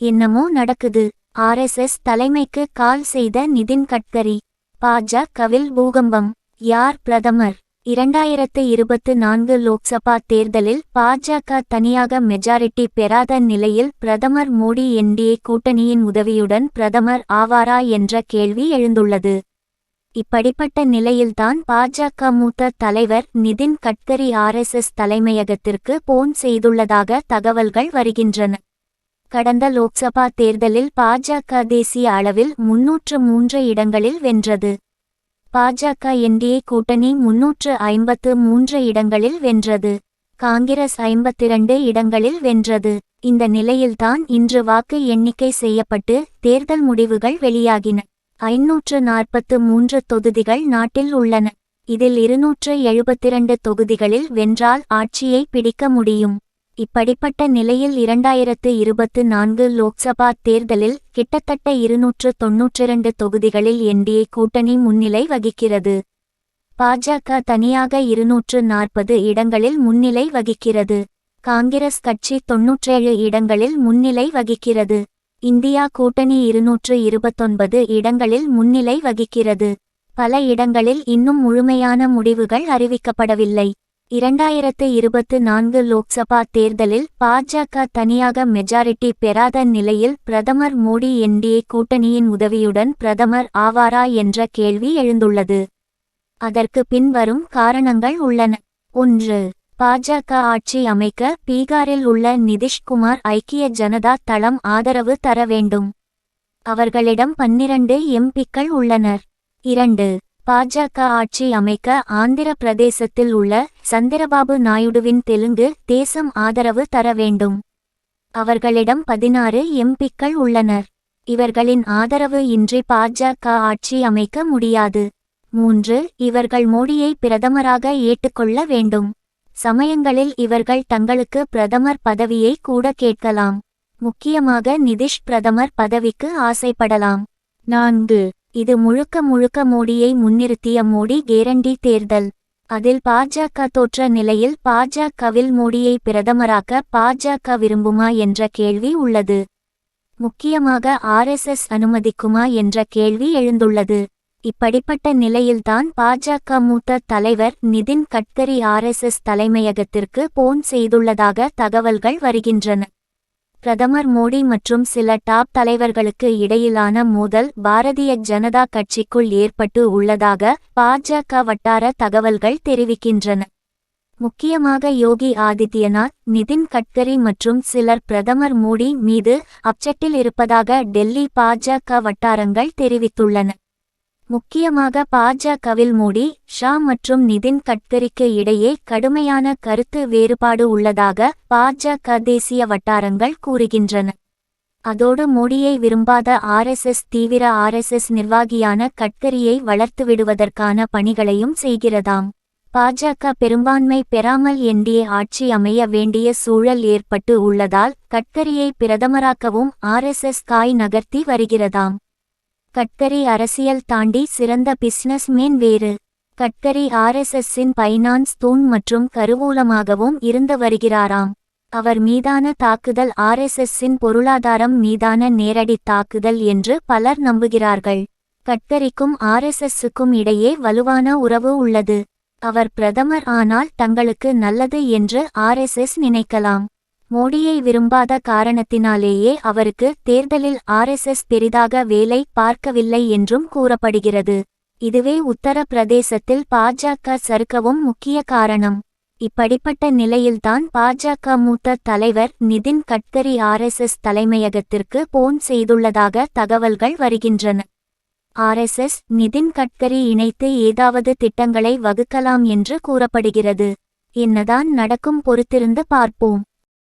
என்னமோ நடக்குது. ஆர்எஸ்எஸ் தலைமைக்கு கால் செய்த நிதின் கட்கரி. பாஜகவில் பூகம்பம். யார் பிரதமர்? 2024 லோக்சபா தேர்தலில் பாஜக தனியாக மெஜாரிட்டி பெறாத நிலையில் பிரதமர் மோடி என்டிஏ கூட்டணியின் உதவியுடன் பிரதமர் ஆவாரா என்ற கேள்வி எழுந்துள்ளது. இப்படிப்பட்ட நிலையில்தான் பாஜக மூத்த தலைவர் நிதின் கட்கரி ஆர்எஸ்எஸ் தலைமையகத்திற்கு போன் செய்துள்ளதாக தகவல்கள் வருகின்றன. கடந்த லோக்சபா தேர்தலில் பாஜக தேசிய அளவில் 303 இடங்களில் வென்றது. பாஜக என்டிஏ கூட்டணி 353 இடங்களில் வென்றது. காங்கிரஸ் 52 இடங்களில் வென்றது. இந்த நிலையில்தான் இன்று வாக்கு எண்ணிக்கை செய்யப்பட்டு தேர்தல் முடிவுகள் வெளியாகின. 543 தொகுதிகள் நாட்டில் உள்ளன. இதில் 272 தொகுதிகளில் வென்றால் ஆட்சியை பிடிக்க முடியும். இப்படிப்பட்ட நிலையில் 2024 லோக்சபா தேர்தலில் கிட்டத்தட்ட 292 தொகுதிகளில் என்டிஏ கூட்டணி முன்னிலை வகிக்கிறது. பாஜக தனியாக 240 இடங்களில் முன்னிலை வகிக்கிறது. காங்கிரஸ் கட்சி 97 இடங்களில் முன்னிலை வகிக்கிறது. இந்தியா கூட்டணி 229 இடங்களில் முன்னிலை வகிக்கிறது. பல இடங்களில் இன்னும் முழுமையான முடிவுகள் அறிவிக்கப்படவில்லை. 2024 லோக்சபா தேர்தலில் பாஜக தனியாக மெஜாரிட்டி பெறாத நிலையில் பிரதமர் மோடி என்டிஏ கூட்டணியின் உதவியுடன் பிரதமர் ஆவாரா என்ற கேள்வி எழுந்துள்ளது. அதற்கு பின்வரும் காரணங்கள் உள்ளன. 1. பாஜக ஆட்சி அமைக்க பீகாரில் உள்ள நிதிஷ்குமார் ஐக்கிய ஜனதா தளம் ஆதரவு தர வேண்டும். அவர்களிடம் 12 எம்பிக்கள் உள்ளனர். 2. பாஜக ஆட்சி அமைக்க ஆந்திர பிரதேசத்தில் உள்ள சந்திரபாபு நாயுடுவின் தெலுங்கு தேசம் ஆதரவு தர வேண்டும். அவர்களிடம் 16 எம்பிக்கள் உள்ளனர். இவர்களின் ஆதரவு இன்றி பாஜக ஆட்சி அமைக்க முடியாது. 3. இவர்கள் மோடியை பிரதமராக ஏற்றுக்கொள்ள வேண்டும். சமயங்களில் இவர்கள் தங்களுக்கு பிரதமர் பதவியை கூட கேட்கலாம். முக்கியமாக நிதிஷ் பிரதமர் பதவிக்கு ஆசைப்படலாம். 4. இது முழுக்க மோடியை முன்னிறுத்திய மோடி கேரண்டி தேர்தல். அதில் பாஜக தோற்ற நிலையில் பாஜகவில் மோடியை பிரதமராக்க பாஜக விரும்புமா என்ற கேள்வி உள்ளது. முக்கியமாக ஆர்எஸ்எஸ் அனுமதிக்குமா என்ற கேள்வி எழுந்துள்ளது. இப்படிப்பட்ட நிலையில்தான் பாஜக மூத்த தலைவர் நிதின் கட்கரி ஆர்எஸ்எஸ் தலைமையகத்திற்கு போன் செய்துள்ளதாக தகவல்கள் வருகின்றன. பிரதமர் மோடி மற்றும் சில டாப் தலைவர்களுக்கு இடையிலான மோதல் பாரதிய ஜனதா கட்சிக்குள் ஏற்பட்டு உள்ளதாக பாஜக வட்டார தகவல்கள் தெரிவிக்கின்றன. முக்கியமாக யோகி ஆதித்யநாத், நிதின் கட்கரி மற்றும் சிலர் பிரதமர் மோடி மீது அப்செட்டில் இருப்பதாக டெல்லி பாஜக வட்டாரங்கள் தெரிவித்துள்ளன. முக்கியமாக பாஜகவில் மோடி, ஷா மற்றும் நிதின் கட்கரிக்கு இடையே கடுமையான கருத்து வேறுபாடு உள்ளதாக பாஜக தேசிய வட்டாரங்கள் கூறுகின்றன. அதோடு மோடியை விரும்பாத ஆர்எஸ்எஸ் தீவிர ஆர்எஸ்எஸ் நிர்வாகியான கட்கரியை வளர்த்துவிடுவதற்கான பணிகளையும் செய்கிறதாம். பாஜக பெரும்பான்மை பெறாமல் என்டிஏ ஆட்சி அமைய வேண்டிய சூழல் ஏற்பட்டு உள்ளதால் கட்கரியை பிரதமராக்கவும் ஆர்எஸ்எஸ் காய் நகர்த்தி வருகிறதாம். கட்கரி அரசியல் தாண்டி சிறந்த பிசினஸ் மேன் வேறு. கட்கரி ஆர்எஸ்எஸ்ஸின் பைனான்ஸ் தூண் மற்றும் கருவூலமாகவும் இருந்து வருகிறாராம். அவர் மீதான தாக்குதல் ஆர்எஸ்எஸ்ஸின் பொருளாதாரம் மீதான நேரடி தாக்குதல் என்று பலர் நம்புகிறார்கள். கட்கரிக்கும் ஆர்எஸ்எஸ்ஸுக்கும் இடையே வலுவான உறவு உள்ளது. அவர் பிரதமர் ஆனால் தங்களுக்கு நல்லது என்று ஆர்எஸ்எஸ் நினைக்கலாம். மோடியை விரும்பாத காரணத்தினாலேயே அவருக்கு தேர்தலில் ஆர்எஸ்எஸ் பெரிதாக வேலை பார்க்கவில்லை என்றும் கூறப்படுகிறது. இதுவே உத்தர பிரதேசத்தில் பாஜக சறுக்கவும் முக்கிய காரணம். இப்படிப்பட்ட நிலையில்தான் பாஜக மூத்த தலைவர் நிதின் கட்கரி ஆர்எஸ்எஸ் தலைமையகத்திற்கு போன் செய்துள்ளதாக தகவல்கள் வருகின்றன. ஆர்எஸ்எஸ், நிதின் கட்கரி இணைத்து ஏதாவது திட்டங்களை வகுக்கலாம் என்று கூறப்படுகிறது. என்னதான் நடக்கும் பொறுத்திருந்து பார்ப்போம்.